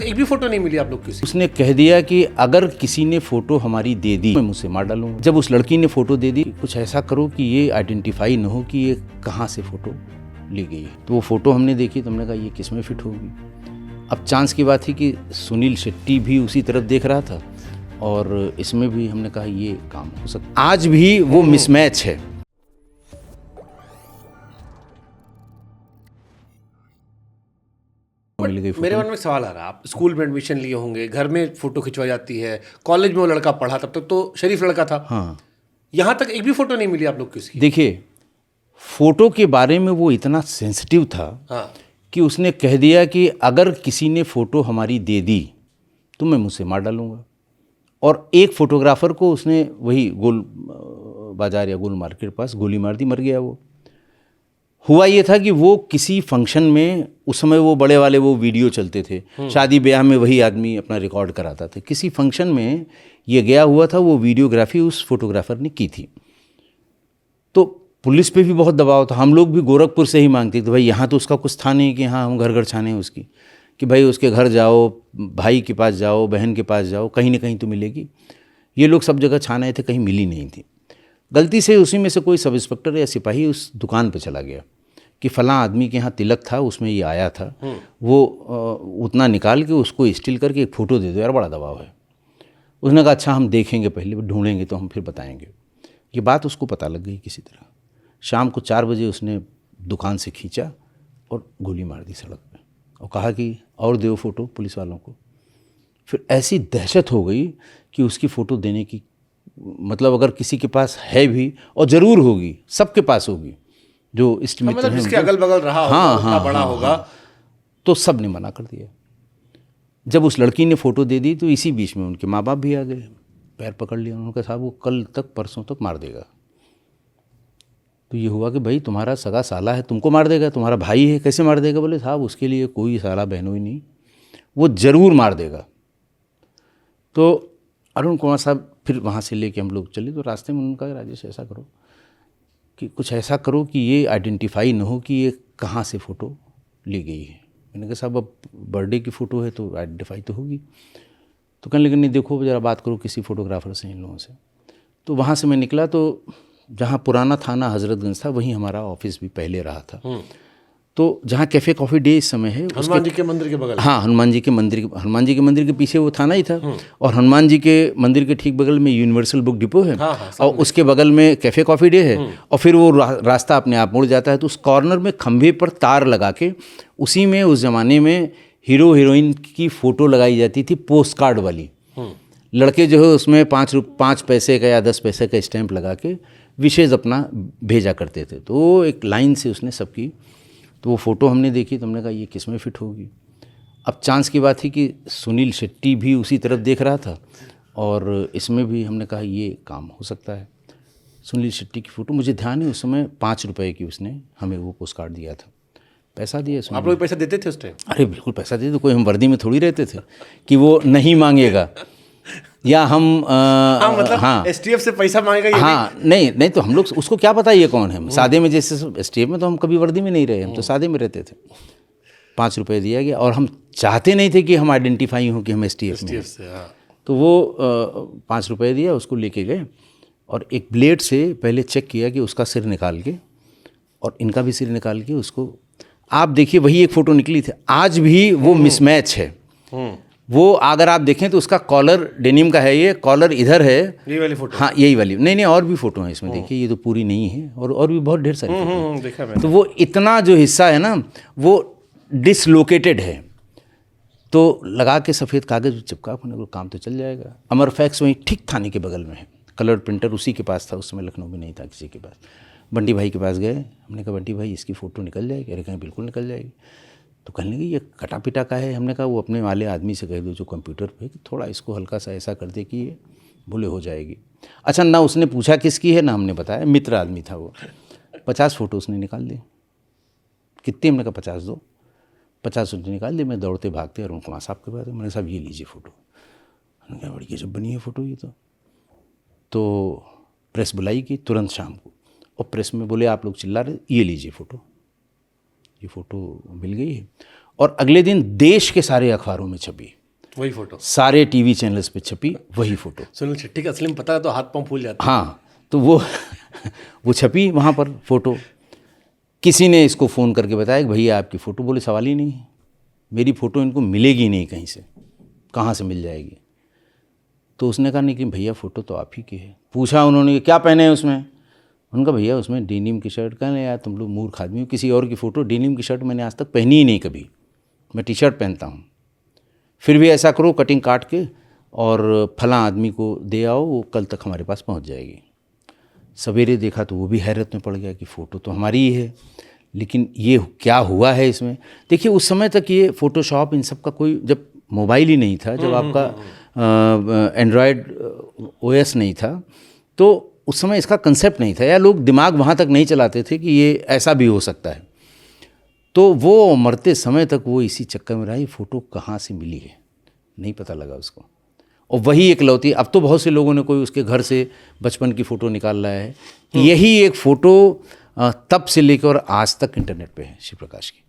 एक भी फोटो नहीं मिली आप लोग किसी? उसने कह दिया कि अगर किसी ने फोटो हमारी दे दी मैं मुझसे मार डालूंगा। जब उस लड़की ने फोटो दे दी, कुछ ऐसा करो कि ये आइडेंटिफाई न हो कि ये कहाँ से फोटो ली गई है। तो वो फोटो हमने देखी तो हमने कहा ये किस में फिट होगी। अब चांस की बात थी कि सुनील शेट्टी भी उसी तरफ देख रहा था और इसमें भी हमने कहा ये काम हो सकता। आज भी वो मिसमैच है। मेरे मन में सवाल आ रहा है, आप स्कूल में एडमिशन लिए होंगे, घर में फोटो खिंचवाई जाती है, कॉलेज में वो लड़का पढ़ा, तब तक तो शरीफ लड़का था। हाँ, यहाँ तक एक भी फोटो नहीं मिली आप लोग किसकी? देखिए फोटो के बारे में वो इतना सेंसिटिव था हाँ, कि उसने कह दिया कि अगर किसी ने फोटो हमारी दे दी तो मैं मुझसे मार डालूंगा। और एक फोटोग्राफर को उसने वही गोल बाजार या गोल मार्केट के पास गोली मार दी, मर गया वो। हुआ ये था कि वो किसी फंक्शन में, उस समय वो बड़े वाले वो वीडियो चलते थे, शादी ब्याह में वही आदमी अपना रिकॉर्ड कराता था। किसी फंक्शन में ये गया हुआ था, वो वीडियोग्राफी उस फोटोग्राफर ने की थी। तो पुलिस पे भी बहुत दबाव था। हम लोग भी गोरखपुर से ही मांगते थे भाई, यहाँ तो उसका कुछ था नहीं कि हाँ हम घर घर छाने उसकी, कि भाई उसके घर जाओ, भाई के पास जाओ, बहन के पास जाओ, कहीं ना कहीं तो मिलेगी। ये लोग सब जगह छाने थे, कहीं मिली नहीं थी। गलती से उसी में से कोई सब इंस्पेक्टर या सिपाही उस दुकान पे चला गया कि फ़लाँ आदमी के यहाँ तिलक था, उसमें ये आया था, वो उतना निकाल के उसको स्टिल करके एक फ़ोटो दे दो यार, बड़ा दबाव है। उसने कहा अच्छा हम देखेंगे, पहले ढूंढेंगे तो हम फिर बताएंगे। ये बात उसको पता लग गई किसी तरह। शाम को 4 बजे उसने दुकान से खींचा और गोली मार दी सड़क पे और कहा कि और दो फ़ोटो पुलिस वालों को। फिर ऐसी दहशत हो गई कि उसकी फ़ोटो देने की, मतलब अगर किसी के पास है भी, और ज़रूर होगी, सबके पास होगी जो इष्ट मित्र मतलब हैं जिसके उनके। अगल बगल रहा होगा, हाँ, उतना हाँ, बड़ा हाँ, होगा। हाँ। तो सब ने मना कर दिया। जब उस लड़की ने फ़ोटो दे दी तो इसी बीच में उनके माँ बाप भी आ गए, पैर पकड़ लिया उन्होंने, कहा साहब वो कल तक परसों तक मार देगा। तो ये हुआ कि भाई तुम्हारा सगा साला है, तुमको मार देगा, तुम्हारा भाई है, कैसे मार देगा? बोले साहब उसके लिए कोई साला बहनों नहीं, वो ज़रूर मार देगा। तो अरुण कुमार साहब फिर वहाँ से लेके हम लोग चले, तो रास्ते में उन्होंने कहा राजेश ऐसा करो कि कुछ ऐसा करो कि ये आइडेंटिफाई न हो कि ये कहाँ से फ़ोटो ली गई है। मैंने कहा साहब अब बर्थडे की फ़ोटो है तो आइडेंटिफाई तो होगी। तो कहने लगे नहीं देखो ज़रा बात करो किसी फ़ोटोग्राफ़र से, इन लोगों से। तो वहाँ से मैं निकला तो जहाँ पुराना थाना हज़रतगंज था वहीं हमारा ऑफिस भी पहले रहा था। तो जहाँ कैफ़े कॉफ़ी डे इस समय है, हनुमान जी के मंदिर के बगल। हाँ, हनुमान जी के मंदिर के पीछे वो थाना ही था। और हनुमान जी के मंदिर के ठीक बगल में यूनिवर्सल बुक डिपो है। हाँ, और उसके बगल में कैफ़े कॉफ़ी डे है। और फिर वो रास्ता अपने आप मुड़ जाता है। तो उस कॉर्नर में खंभे पर तार लगा के, उसी में उस ज़माने में हीरो हीरोइन की फ़ोटो लगाई जाती थी, पोस्ट कार्ड वाली। लड़के जो है उसमें 5 पैसे का या 10 पैसे का स्टैंप लगा के विशेष अपना भेजा करते थे। तो वो एक लाइन से उसने सबकी, तो वो फ़ोटो हमने देखी तो हमने कहा ये किस में फिट होगी। अब चांस की बात थी कि सुनील शेट्टी भी उसी तरफ देख रहा था और इसमें भी हमने कहा ये काम हो सकता है। सुनील शेट्टी की फ़ोटो, मुझे ध्यान है उस समय 5 रुपए की उसने हमें वो पोस्ट कार्ड दिया था। पैसा दिया उसने। आप लोग पैसा देते थे उस टाइम? अरे बिल्कुल पैसा देते थे, कोई हम वर्दी में थोड़ी रहते थे कि वो नहीं मांगेगा या हम हाँ, मतलब हाँ, एसटीएफ से पैसा मांगेगा ये हाँ, नहीं तो हम लोग उसको क्या पता ये कौन है। सादे में जैसे एसटीएफ में तो हम कभी वर्दी में नहीं रहे, हम तो सादे में रहते थे। 5 रुपए दिया गया और हम चाहते नहीं थे कि हम आइडेंटिफाई हों कि हम एसटीएफ में हैं। हाँ। तो वो 5 रुपए दिया, उसको लेके गए और एक ब्लेड से पहले चेक किया कि उसका सिर निकाल के और इनका भी सिर निकाल के उसको, आप देखिए वही एक फ़ोटो निकली थी। आज भी वो मिसमैच है। वो अगर आप देखें तो उसका कॉलर डेनिम का है, ये कॉलर इधर है, यही वाली फोटो? हाँ यही वाली। नहीं और भी फ़ोटो हैं इसमें, देखिए ये तो पूरी नहीं है और भी बहुत ढेर सारी फोटो हैं। देखा मैंने। तो वो इतना जो हिस्सा है ना वो डिसलोकेटेड है। तो लगा के सफ़ेद कागज़ चिपका को काम तो चल जाएगा। अमर फैक्स वहीं ठीक थाने के बगल में है। कलर प्रिंटर उसी के पास था, उस समय लखनऊ में नहीं था किसी के पास। बंटी भाई के पास गए, हमने कहा बंटी भाई इसकी फ़ोटो निकल जाएगी? अरे कहीं बिल्कुल निकल जाएगी। तो कहने लगे ये कटा पिटा का है। हमने कहा वो अपने वाले आदमी से कह दो जो कंप्यूटर पे कि थोड़ा इसको हल्का सा ऐसा कर दे कि ये भूले हो जाएगी। अच्छा, ना उसने पूछा किसकी है ना हमने बताया, मित्र आदमी था वो। 50 फ़ोटो उसने निकाल दी। कितनी? हमने कहा 50 दो। 50 फ़ोटो निकाल दी। मैं दौड़ते भागते और उनको साहब के बाद मैंने साहब ये लीजिए फ़ोटो। मैंने कहा बड़ी जब बनी है फ़ोटो ये तो प्रेस बुलाई की तुरंत शाम को, और प्रेस में बोले आप लोग चिल्ला रहे, ये लीजिए फ़ोटो, ये फ़ोटो मिल गई है। और अगले दिन देश के सारे अखबारों में छपी, वही फोटो, सारे टीवी चैनल्स पे छपी वही फ़ोटो। सुनील शेट्टी का असली में पता है तो हाथ पांव फूल जाते हाँ, तो वो छपी वहाँ पर फ़ोटो। किसी ने इसको फ़ोन करके बताया कि भैया आपकी फ़ोटो, बोले सवाल ही नहीं है, मेरी फ़ोटो इनको मिलेगी नहीं कहीं से, कहाँ से मिल जाएगी। तो उसने कहा नहीं कि भैया फ़ोटो तो आप ही की है। पूछा उन्होंने क्या पहने हैं उसमें, उनका भैया उसमें डेनिम की शर्ट। कहने यार तुम लोग मूर्ख आदमी हो, किसी और की फ़ोटो, डेनिम की शर्ट मैंने आज तक पहनी ही नहीं कभी, मैं टी शर्ट पहनता हूँ। फिर भी ऐसा करो कटिंग काट के और फलां आदमी को दे आओ, वो कल तक हमारे पास पहुँच जाएगी। सवेरे देखा तो वो भी हैरत में पड़ गया कि फ़ोटो तो हमारी ही है, लेकिन ये क्या हुआ है इसमें। देखिए उस समय तक ये फ़ोटोशॉप इन सब का कोई, जब मोबाइल ही नहीं था, जब आपका एंड्रॉयड ओएस नहीं था, तो उस समय इसका कंसेप्ट नहीं था, या लोग दिमाग वहाँ तक नहीं चलाते थे कि ये ऐसा भी हो सकता है। तो वो मरते समय तक वो इसी चक्कर में रहा, ये फ़ोटो कहाँ से मिली है नहीं पता लगा उसको। और वही इकलौती, अब तो बहुत से लोगों ने कोई उसके घर से बचपन की फ़ोटो निकाल रहा है, यही एक फ़ोटो तब से लेकर आज तक इंटरनेट पे है शिव प्रकाश की।